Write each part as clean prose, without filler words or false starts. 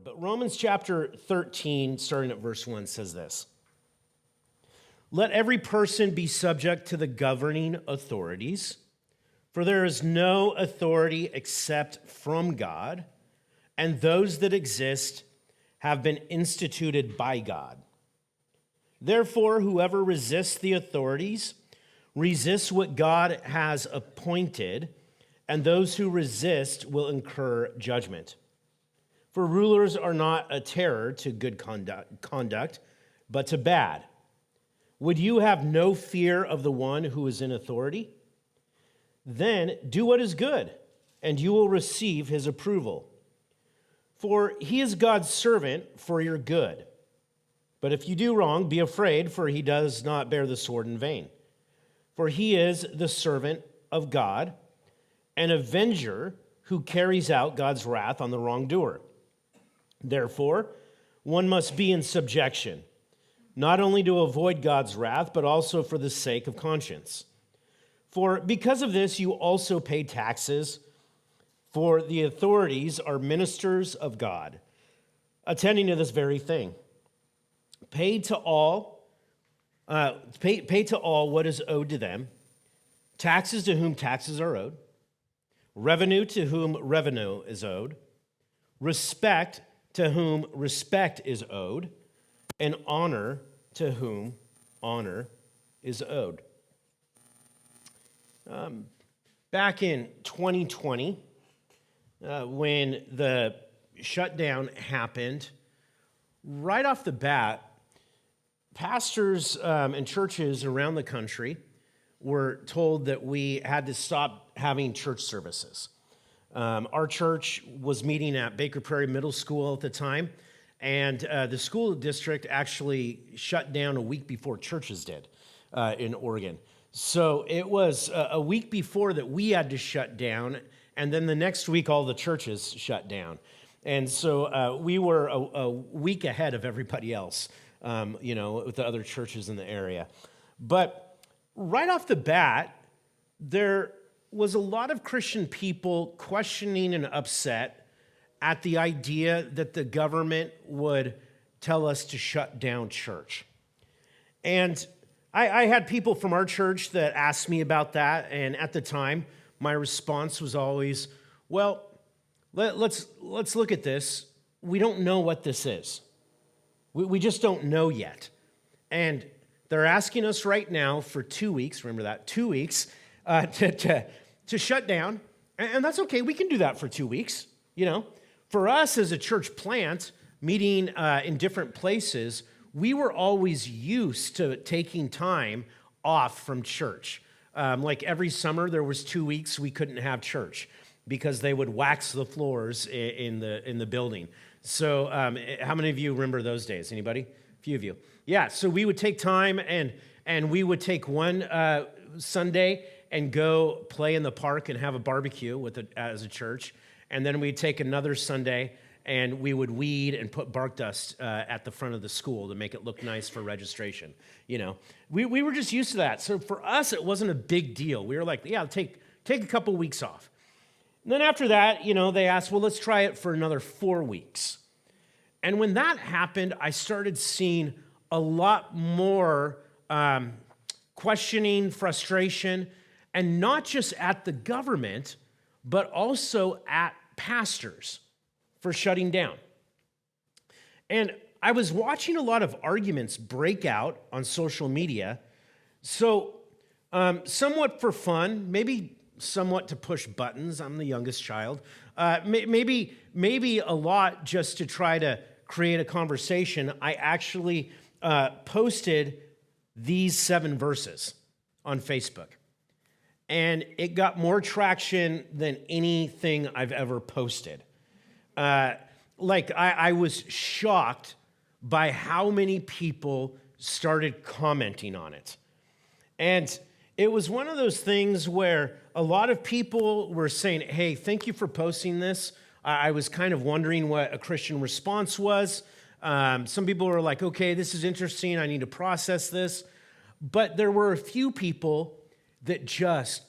But Romans chapter 13, starting at verse 1, says this. Let every person be subject to the governing authorities, for there is no authority except from God, and those that exist have been instituted by God. Therefore, whoever resists the authorities resists what God has appointed, and those who resist will incur judgment. For rulers are not a terror to good conduct, but to bad. Would you have no fear of the one who is in authority? Then do what is good, and you will receive his approval. For he is God's servant for your good. But if you do wrong, be afraid, for he does not bear the sword in vain. For he is the servant of God, an avenger who carries out God's wrath on the wrongdoer. Therefore, one must be in subjection, not only to avoid God's wrath, but also for the sake of conscience. For because of this, you also pay taxes, for the authorities are ministers of God, attending to this very thing. Pay to all what is owed to them, taxes to whom taxes are owed, revenue to whom revenue is owed, respect to whom respect is owed, and honor to whom honor is owed. Back in 2020, when the shutdown happened, right off the bat, pastors and churches around the country were told that we had to stop having church services. Our church was meeting at Baker Prairie Middle School at the time, and the school district actually shut down a week before churches did in Oregon. So it was a week before that we had to shut down, and then the next week all the churches shut down. And so we were a week ahead of everybody else, with the other churches in the area. But right off the bat, there was a lot of Christian people questioning and upset at the idea that the government would tell us to shut down church. And I had people from our church that asked me about that, and at the time, my response was always, well, let's look at this. We don't know what this is. We just don't know yet. And they're asking us right now for 2 weeks, remember that, 2 weeks, to shut down, and that's okay. We can do that for 2 weeks, For us as a church plant, meeting in different places, we were always used to taking time off from church. Like every summer, there was 2 weeks we couldn't have church because they would wax the floors in the building. So how many of you remember those days? Anybody? A few of you. Yeah, so we would take time and we would take one Sunday and go play in the park and have a barbecue as a church. And then we'd take another Sunday and we would weed and put bark dust at the front of the school to make it look nice for registration. We were just used to that. So for us, it wasn't a big deal. We were like, yeah, take a couple weeks off. And then after that, they asked, well, let's try it for another 4 weeks. And when that happened, I started seeing a lot more questioning, frustration, and not just at the government, but also at pastors for shutting down. And I was watching a lot of arguments break out on social media. So somewhat for fun, maybe somewhat to push buttons. I'm the youngest child. Maybe a lot just to try to create a conversation. I actually posted these 7 verses on Facebook. And it got more traction than anything I've ever posted. I was shocked by how many people started commenting on it. And it was one of those things where a lot of people were saying, hey, thank you for posting this. I was kind of wondering what a Christian response was. Some people were like, okay, this is interesting. I need to process this. But there were a few people that just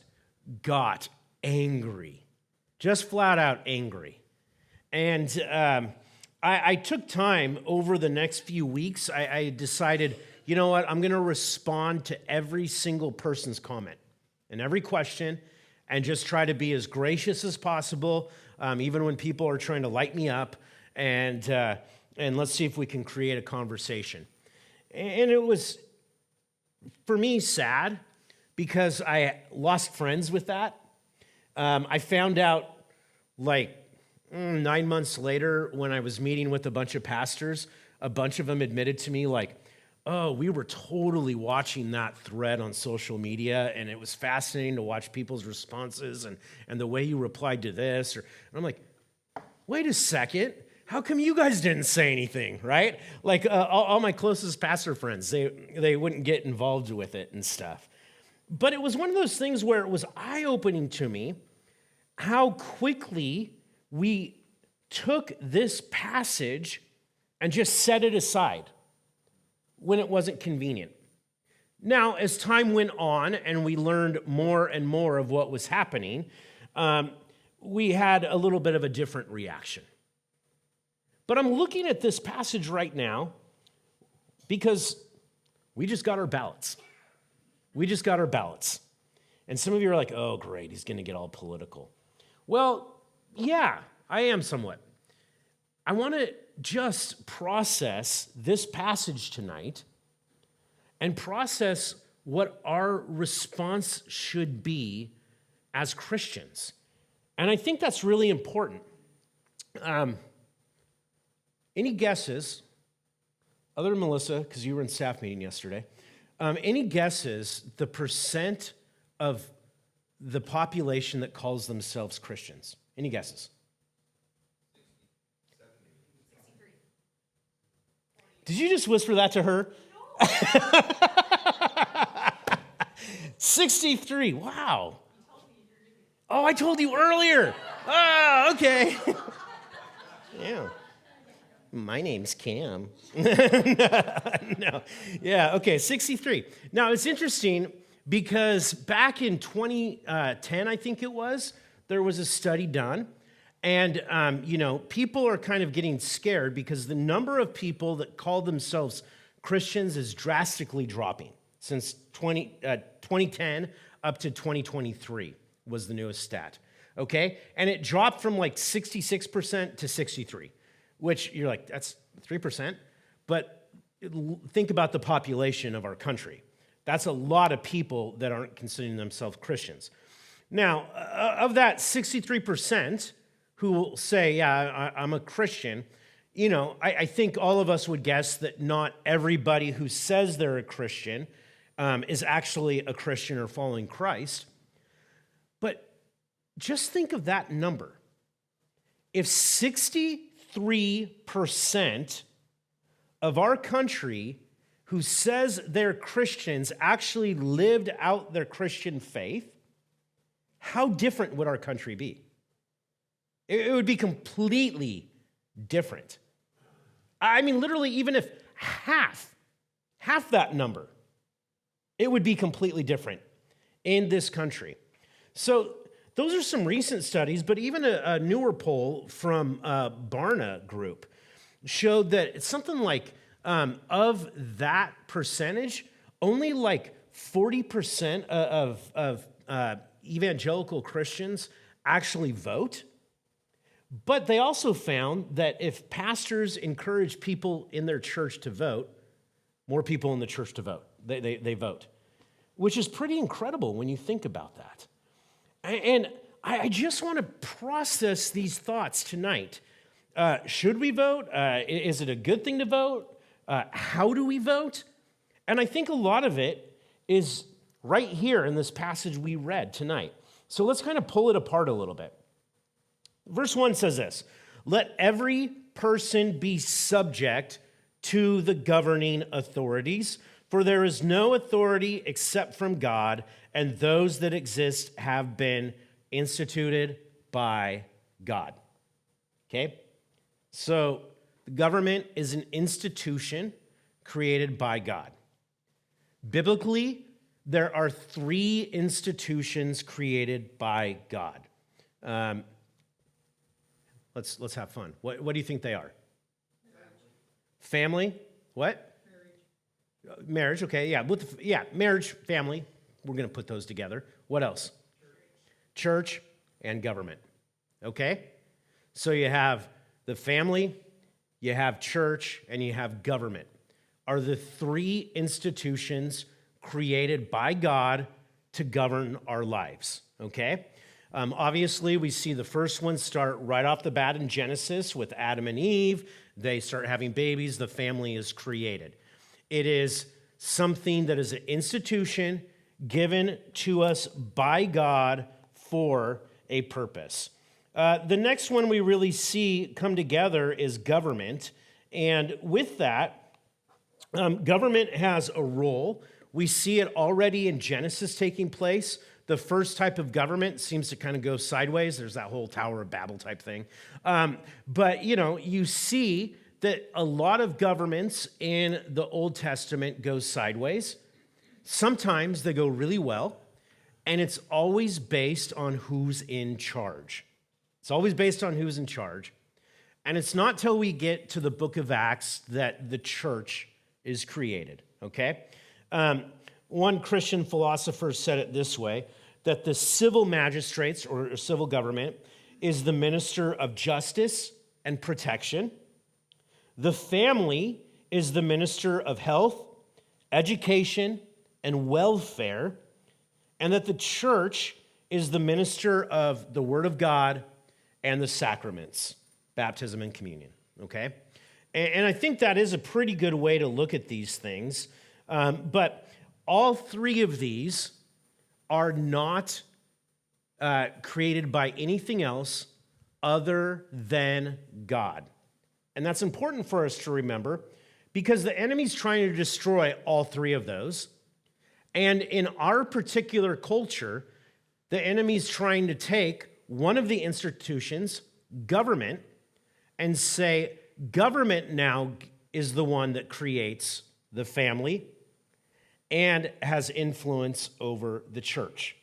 got angry, just flat out angry. And I took time over the next few weeks. I decided, you know what, I'm going to respond to every single person's comment and every question and just try to be as gracious as possible, even when people are trying to light me up, and let's see if we can create a conversation. And it was, for me, sad because I lost friends with that. I found out like 9 months later when I was meeting with a bunch of pastors, a bunch of them admitted to me like, oh, we were totally watching that thread on social media, and it was fascinating to watch people's responses and the way you replied to this. And I'm like, wait a second, how come you guys didn't say anything, right? Like all my closest pastor friends, they wouldn't get involved with it and stuff. But it was one of those things where it was eye-opening to me how quickly we took this passage and just set it aside when it wasn't convenient. Now, as time went on and we learned more and more of what was happening, we had a little bit of a different reaction. But I'm looking at this passage right now because we just got our ballots. We just got our ballots. And some of you are like, oh, great, he's going to get all political. Well, yeah, I am somewhat. I want to just process this passage tonight and process what our response should be as Christians. And I think that's really important. Any guesses, other than Melissa, because you were in staff meeting yesterday, any guesses the percent of the population that calls themselves Christians? Any guesses? 63. Did you just whisper that to her? No. 63. Wow. Oh, I told you earlier. Oh, okay. Yeah. My name's Cam. No. Yeah, okay, 63. Now, it's interesting because back in 2010, I think it was, there was a study done. And, people are kind of getting scared because the number of people that call themselves Christians is drastically dropping since 2010 up to 2023 was the newest stat, okay? And it dropped from like 66% to 63%, which you're like, that's 3%. But think about the population of our country. That's a lot of people that aren't considering themselves Christians. Now, of that 63%, who will say, yeah, I'm a Christian, I think all of us would guess that not everybody who says they're a Christian is actually a Christian or following Christ. But just think of that number. If 63% of our country who says they're Christians actually lived out their Christian faith, how different would our country be? It would be completely different. I mean, literally, even if half that number, it would be completely different in this country. So those are some recent studies, but even a newer poll from Barna Group showed that it's something like, of that percentage, only like 40% of evangelical Christians actually vote. But they also found that if pastors encourage people in their church to vote, more people in the church to vote. They vote, which is pretty incredible when you think about that. And I just want to process these thoughts tonight. Should we vote? Is it a good thing to vote? How do we vote? And I think a lot of it is right here in this passage we read tonight. So let's kind of pull it apart a little bit. Verse 1 says this, let every person be subject to the governing authorities, for there is no authority except from God, and those that exist have been instituted by God. Okay? So the government is an institution created by God. Biblically, there are 3 institutions created by God. Let's have fun. What do you think they are? family, what? Marriage, okay, yeah. Marriage, family. We're going to put those together. What else? Church and government, okay? So you have the family, you have church, and you have government. Are the three institutions created by God to govern our lives, okay? Obviously, we see the first one start right off the bat in Genesis with Adam and Eve. They start having babies. The family is created. It is something that is an institution given to us by God for a purpose. The next one we really see come together is government. And with that, government has a role. We see it already in Genesis taking place. The first type of government seems to kind of go sideways. There's that whole Tower of Babel type thing. But, you see that a lot of governments in the Old Testament go sideways. Sometimes they go really well, and it's always based on who's in charge. It's always based on who's in charge. And it's not till we get to the book of Acts that the church is created, okay? One Christian philosopher said it this way, that the civil magistrates or civil government is the minister of justice and protection. The family is the minister of health, education, and welfare. And that the church is the minister of the Word of God and the sacraments, baptism and communion, okay? And I think that is a pretty good way to look at these things. But all three of these are not created by anything else other than God. And that's important for us to remember because the enemy's trying to destroy all three of those. And in our particular culture, the enemy's trying to take one of the institutions, government, and say government now is the one that creates the family and has influence over the church,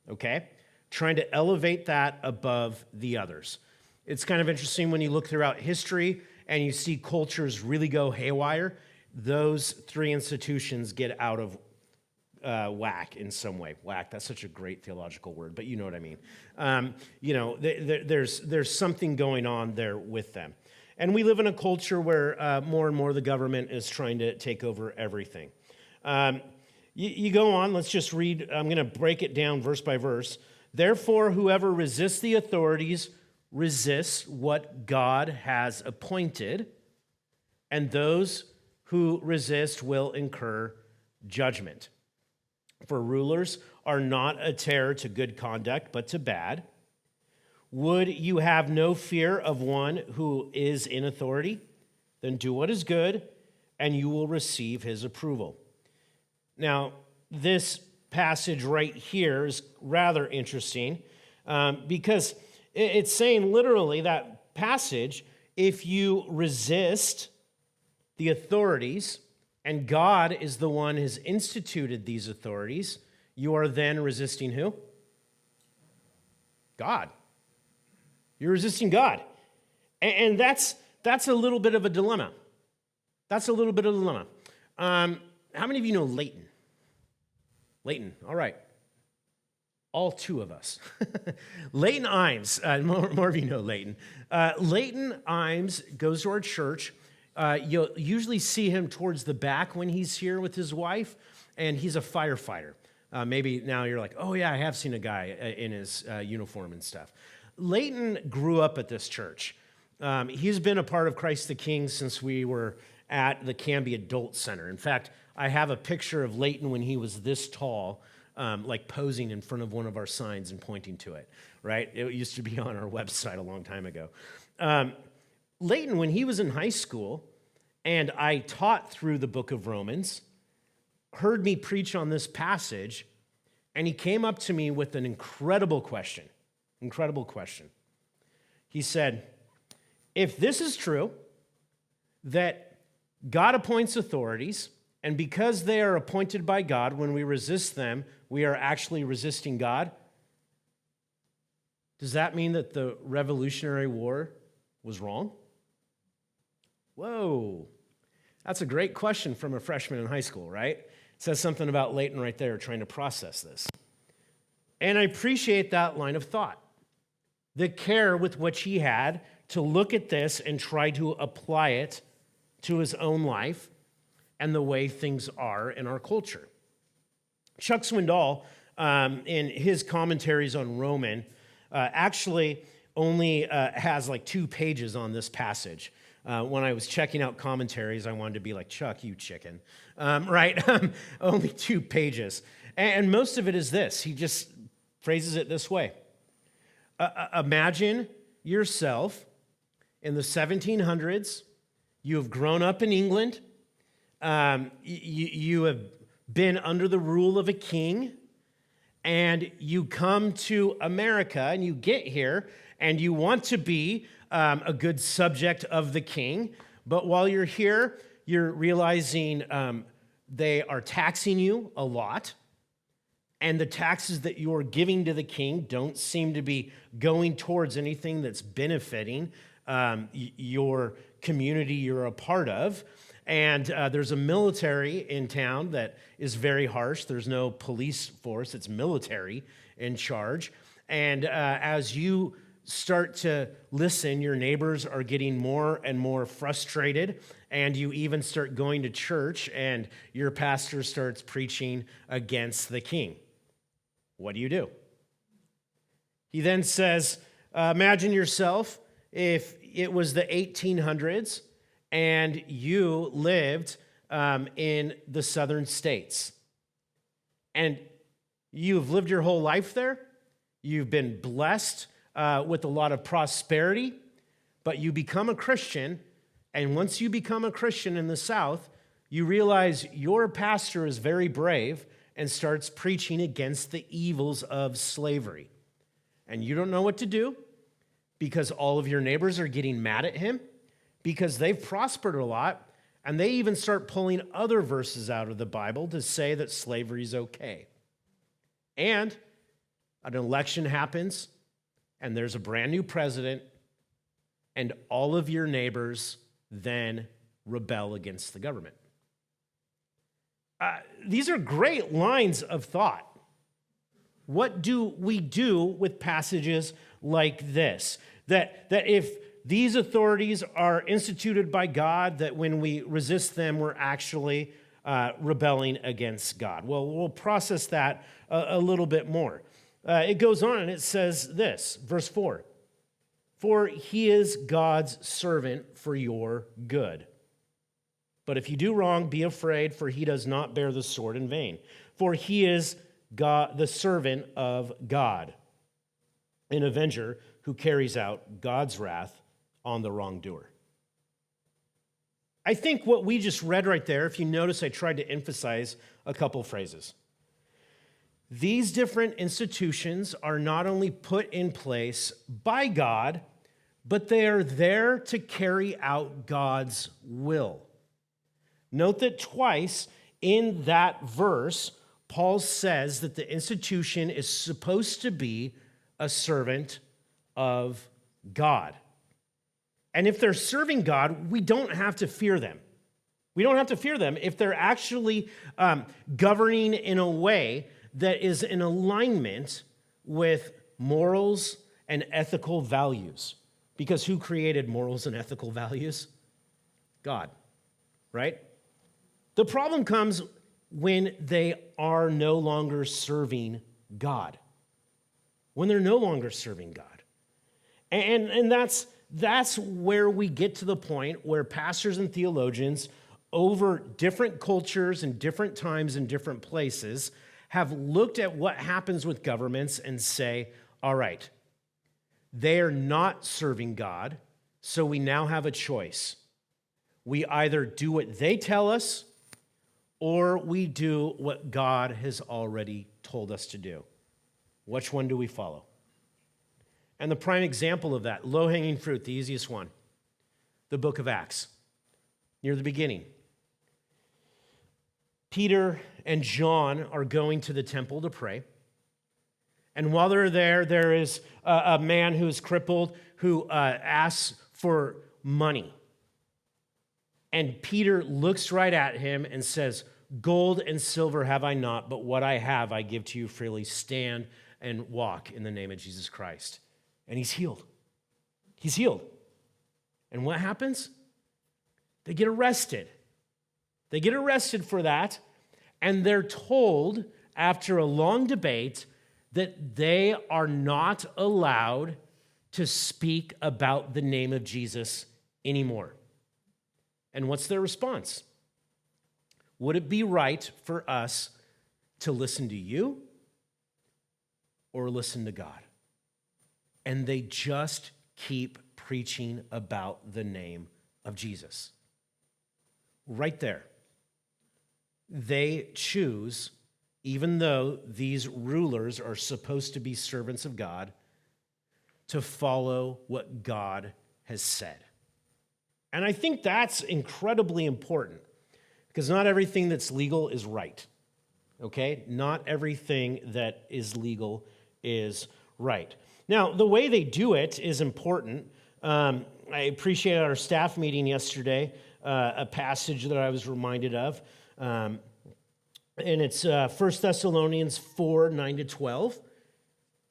okay? Trying to elevate that above the others. It's kind of interesting when you look throughout history and you see cultures really go haywire, those three institutions get out of whack in some way. Whack, that's such a great theological word, but you know what I mean. There's something going on there with them. And we live in a culture where more and more the government is trying to take over everything. You go on, let's just read. I'm going to break it down verse by verse. Therefore, whoever resists the authorities resists what God has appointed, and those who resist will incur judgment. For rulers are not a terror to good conduct, but to bad. Would you have no fear of one who is in authority? Then do what is good, and you will receive his approval. Now, this passage right here is rather interesting because it's saying literally that passage, if you resist the authorities, and God is the one who has instituted these authorities, you are then resisting who? God. You're resisting God. And that's a little bit of a dilemma. That's a little bit of a dilemma. How many of you know Leighton? Leighton, all right. All two of us. Leighton Imes, more of you know Leighton. Leighton Imes goes to our church. You'll usually see him towards the back when he's here with his wife, and he's a firefighter. Maybe now you're like, oh yeah, I have seen a guy in his uniform and stuff. Leighton grew up at this church. He's been a part of Christ the King since we were at the Canby Adult Center. In fact, I have a picture of Leighton when he was this tall, like posing in front of one of our signs and pointing to it, right? It used to be on our website a long time ago. Leighton, when he was in high school, and I taught through the book of Romans, heard me preach on this passage, and he came up to me with an incredible question. Incredible question. He said, if this is true, that God appoints authorities, and because they are appointed by God, when we resist them, we are actually resisting God, does that mean that the Revolutionary War was wrong? Whoa. That's a great question from a freshman in high school, right? It says something about Leighton right there trying to process this. And I appreciate that line of thought. The care with which he had to look at this and try to apply it to his own life and the way things are in our culture. Chuck Swindoll, in his commentaries on Roman, actually only has like 2 pages on this passage. When I was checking out commentaries, I wanted to be like, Chuck, you chicken, right? Only 2 pages. And most of it is this. He just phrases it this way. Imagine yourself in the 1700s. You have grown up in England. You have been under the rule of a king. And you come to America and you get here and you want to be a good subject of the king. But while you're here, you're realizing they are taxing you a lot. And the taxes that you're giving to the king don't seem to be going towards anything that's benefiting your community you're a part of. And there's a military in town that is very harsh. There's no police force, it's military in charge. And as you start to listen, your neighbors are getting more and more frustrated, and you even start going to church, and your pastor starts preaching against the king. What do? He then says, imagine yourself if it was the 1800s and you lived in the southern states. And you've lived your whole life there. You've been blessed with a lot of prosperity, but you become a Christian, and once you become a Christian in the South, you realize your pastor is very brave and starts preaching against the evils of slavery. And you don't know what to do because all of your neighbors are getting mad at him because they've prospered a lot, and they even start pulling other verses out of the Bible to say that slavery is okay. And an election happens, and there's a brand new president, and all of your neighbors then rebel against the government. These are great lines of thought. What do we do with passages like this? That if these authorities are instituted by God, that when we resist them, we're actually rebelling against God. Well, we'll process that a little bit more. It goes on and it says this, verse 4, "For he is God's servant for your good. But if you do wrong, be afraid, for he does not bear the sword in vain. For he is God, the servant of God, an avenger who carries out God's wrath on the wrongdoer." I think what we just read right there, if you notice, I tried to emphasize a couple phrases. These different institutions are not only put in place by God, but they are there to carry out God's will. Note that twice in that verse, Paul says that the institution is supposed to be a servant of God. And if they're serving God, we don't have to fear them. We don't have to fear them if they're actually governing in a way that is in alignment with morals and ethical values. Because who created morals and ethical values? God, right? The problem comes when they are no longer serving God. When they're no longer serving God. And that's where we get to the point where pastors and theologians over different cultures and different times and different places have looked at what happens with governments and say, all right, they are not serving God, so we now have a choice. We either do what they tell us or we do what God has already told us to do. Which one do we follow? And the prime example of that, low-hanging fruit, the easiest one, the book of Acts, near the beginning. Peter and John are going to the temple to pray. And while they're there, there is a man who's crippled who asks for money. And Peter looks right at him and says, "Gold and silver have I not, but what I have I give to you freely. Stand and walk in the name of Jesus Christ." And he's healed. He's healed. And what happens? They get arrested. They get arrested for that, and they're told after a long debate that they are not allowed to speak about the name of Jesus anymore. And what's their response? Would it be right for us to listen to you or listen to God? And they just keep preaching about the name of Jesus. Right there. They choose, even though these rulers are supposed to be servants of God, to follow what God has said. And I think that's incredibly important, because not everything that's legal is right, okay? Not everything that is legal is right. Now, the way they do it is important. I appreciated our staff meeting yesterday, a passage that I was reminded of, and it's 1 Thessalonians 4, 9-12.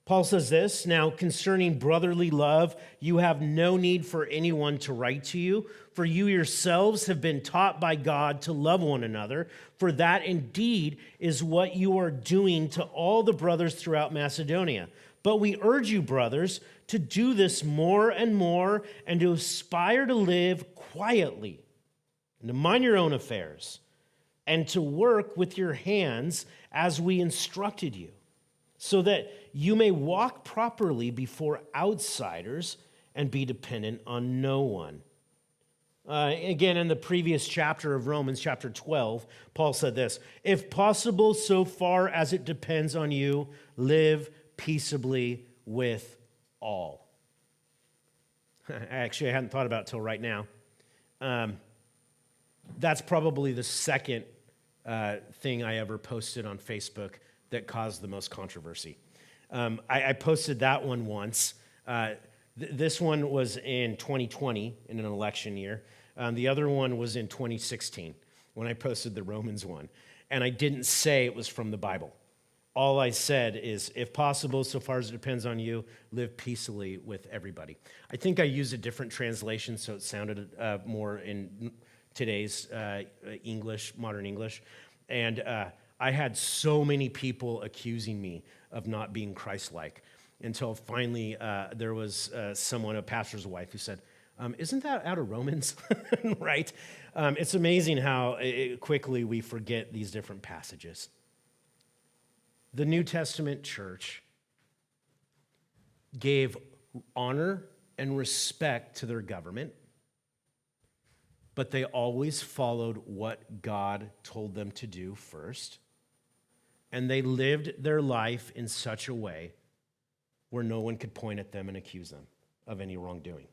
Paul says this, "Now concerning brotherly love, you have no need for anyone to write to you, for you yourselves have been taught by God to love one another, for that indeed is what you are doing to all the brothers throughout Macedonia. But we urge you, brothers, to do this more and more, and to aspire to live quietly, and to mind your own affairs, and to work with your hands as we instructed you, so that you may walk properly before outsiders and be dependent on no one." Again, in the previous chapter of Romans, chapter 12, Paul said this, "If possible, so far as it depends on you, live peaceably with all." Actually, I hadn't thought about it till right now. That's probably the second thing I ever posted on Facebook that caused the most controversy. I posted that one once. This one was in 2020, in an election year. The other one was in 2016, when I posted the Romans one. And I didn't say it was from the Bible. All I said is, if possible, so far as it depends on you, live peaceably with everybody. I think I used a different translation, so it sounded more in today's English, modern English. And I had so many people accusing me of not being Christ-like, until finally there was someone, a pastor's wife, who said, "Isn't that out of Romans?" Right? It's amazing how quickly we forget these different passages. The New Testament church gave honor and respect to their government, but they always followed what God told them to do first. And they lived their life in such a way where no one could point at them and accuse them of any wrongdoing.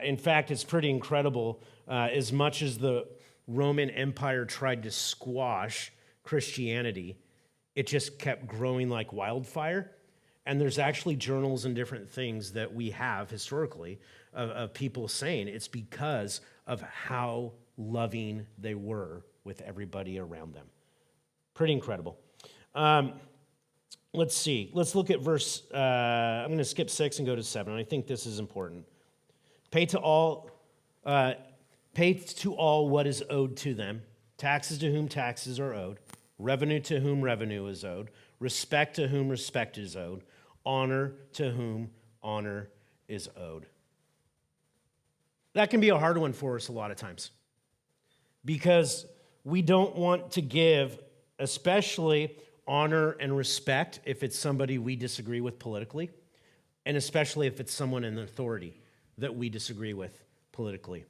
In fact, it's pretty incredible. As much as the Roman Empire tried to squash Christianity, it just kept growing like wildfire. And there's actually journals and different things that we have historically of people saying it's because of how loving they were with everybody around them. Pretty incredible. Let's see. Let's look at verse, I'm going to skip 6 and go to 7. I think this is important. Pay to all what is owed to them, taxes to whom taxes are owed, revenue to whom revenue is owed, respect to whom respect is owed, honor to whom honor is owed. That can be a hard one for us a lot of times, because we don't want to give especially honor and respect if it's somebody we disagree with politically, and especially if it's someone in authority that we disagree with politically.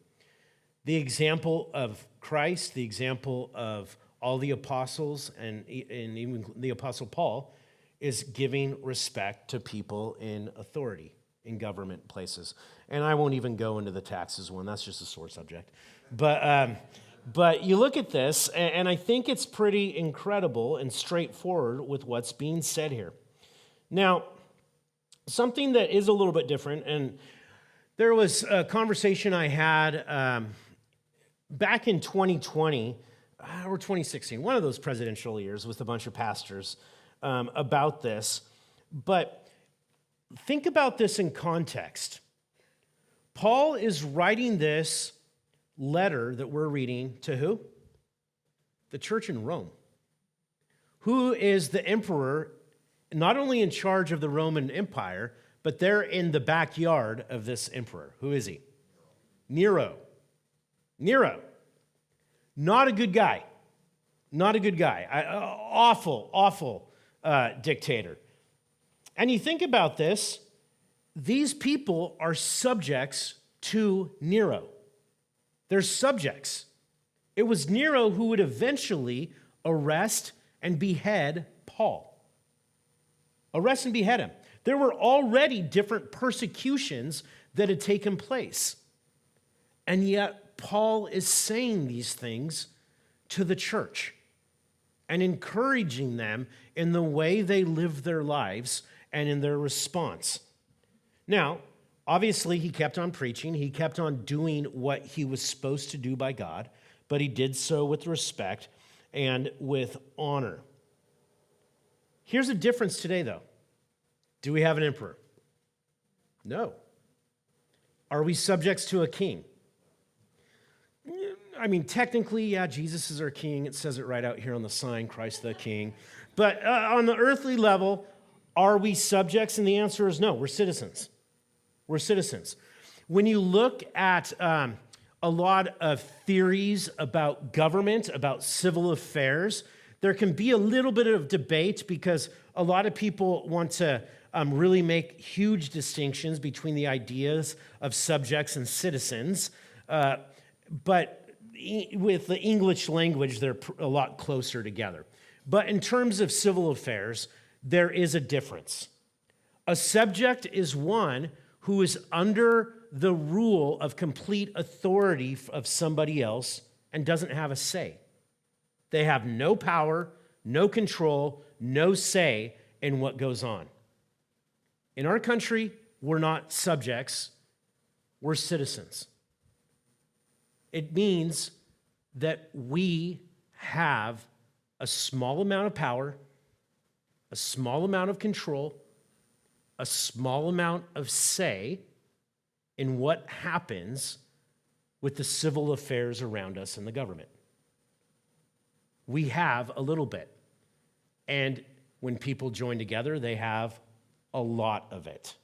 The example of Christ, the example of all the apostles, and even the Apostle Paul, is giving respect to people in authority, in government places. And I won't even go into the taxes one. That's just a sore subject. But you look at this, and I think it's pretty incredible and straightforward with what's being said here. Now, something that is a little bit different, and there was a conversation I had Back in 2020, or 2016, one of those presidential years with a bunch of pastors about this. But think about this in context. Paul is writing this letter that we're reading to who? The church in Rome. Who is the emperor, not only in charge of the Roman Empire, but they're in the backyard of this emperor. Who is he? Nero. Nero. Not a good guy. Not a good guy. Awful dictator. And you think about this, these people are subjects to Nero. They're subjects. It was Nero who would eventually arrest and behead Paul. Arrest and behead him. There were already different persecutions that had taken place. And yet, Paul is saying these things to the church and encouraging them in the way they live their lives and in their response. Now, obviously, he kept on preaching. He kept on doing what he was supposed to do by God, but he did so with respect and with honor. Here's a difference today, though. Do we have an emperor? No. Are we subjects to a king? I mean, technically, yeah, Jesus is our king. It says it right out here on the sign, Christ the King. But on the earthly level, are we subjects? And the answer is no. We're citizens. We're citizens. When you look at a lot of theories about government, about civil affairs, there can be a little bit of debate because a lot of people want to really make huge distinctions between the ideas of subjects and citizens. But with the English language, they're a lot closer together. But in terms of civil affairs, there is a difference. A subject is one who is under the rule of complete authority of somebody else and doesn't have a say. They have no power, no control, no say in what goes on. In our country, we're not subjects, we're citizens. It means that we have a small amount of power, a small amount of control, a small amount of say in what happens with the civil affairs around us in the government. We have a little bit. And when people join together, they have a lot of it.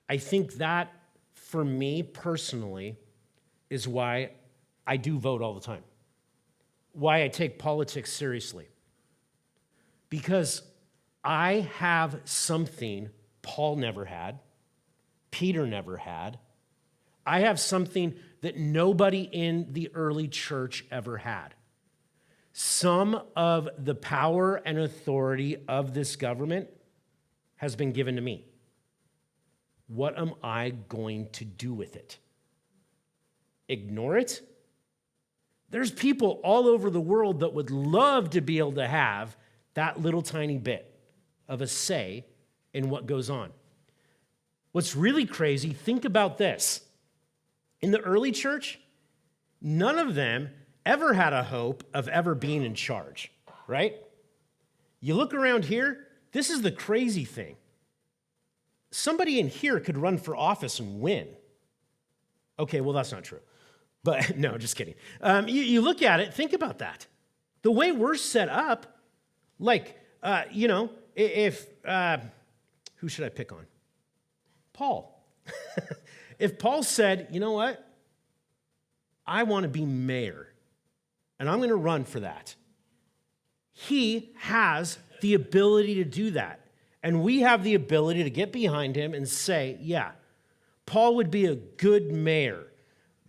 I think that, for me personally, is why I do vote all the time. Why I take politics seriously. Because I have something Paul never had, Peter never had. I have something that nobody in the early church ever had. Some of the power and authority of this government has been given to me. What am I going to do with it? Ignore it? There's people all over the world that would love to be able to have that little tiny bit of a say in what goes on. What's really crazy, think about this. In the early church, none of them ever had a hope of ever being in charge, right? You look around here, this is the crazy thing. Somebody in here could run for office and win. Okay, well, that's not true. But no, just kidding. You look at it, think about that. The way we're set up, like, if, who should I pick on? Paul. If Paul said, you know what? I want to be mayor, and I'm going to run for that. He has the ability to do that. And we have the ability to get behind him and say, yeah, Paul would be a good mayor.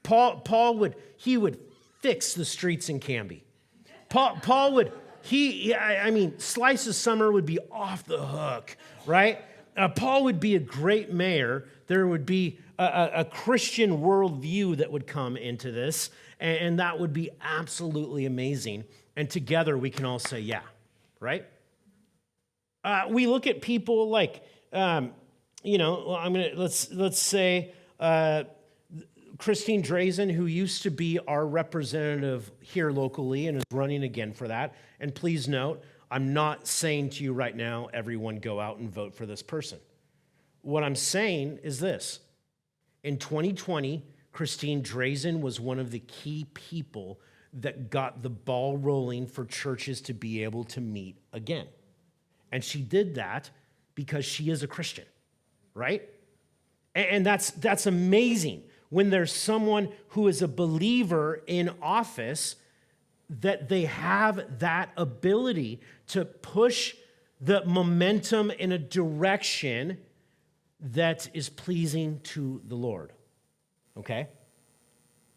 Paul would fix the streets in Canby. Paul would, Slice of Summer would be off the hook, right? Paul would be a great mayor. There would be a Christian worldview that would come into this, and that would be absolutely amazing. And together we can all say, yeah, right? We look at people like, let's say Christine Drazen, who used to be our representative here locally and is running again for that. And please note, I'm not saying to you right now, everyone go out and vote for this person. What I'm saying is this. In 2020, Christine Drazen was one of the key people that got the ball rolling for churches to be able to meet again. And she did that because she is a Christian, right? And that's amazing when there's someone who is a believer in office, that they have that ability to push the momentum in a direction that is pleasing to the Lord, okay?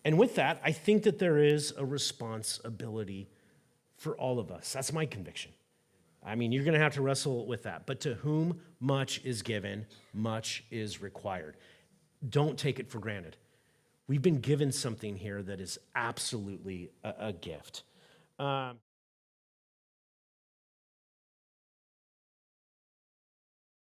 And with that, I think that there is a responsibility for all of us. That's my conviction. I mean, you're going to have to wrestle with that. But to whom much is given, much is required. Don't take it for granted. We've been given something here that is absolutely a gift.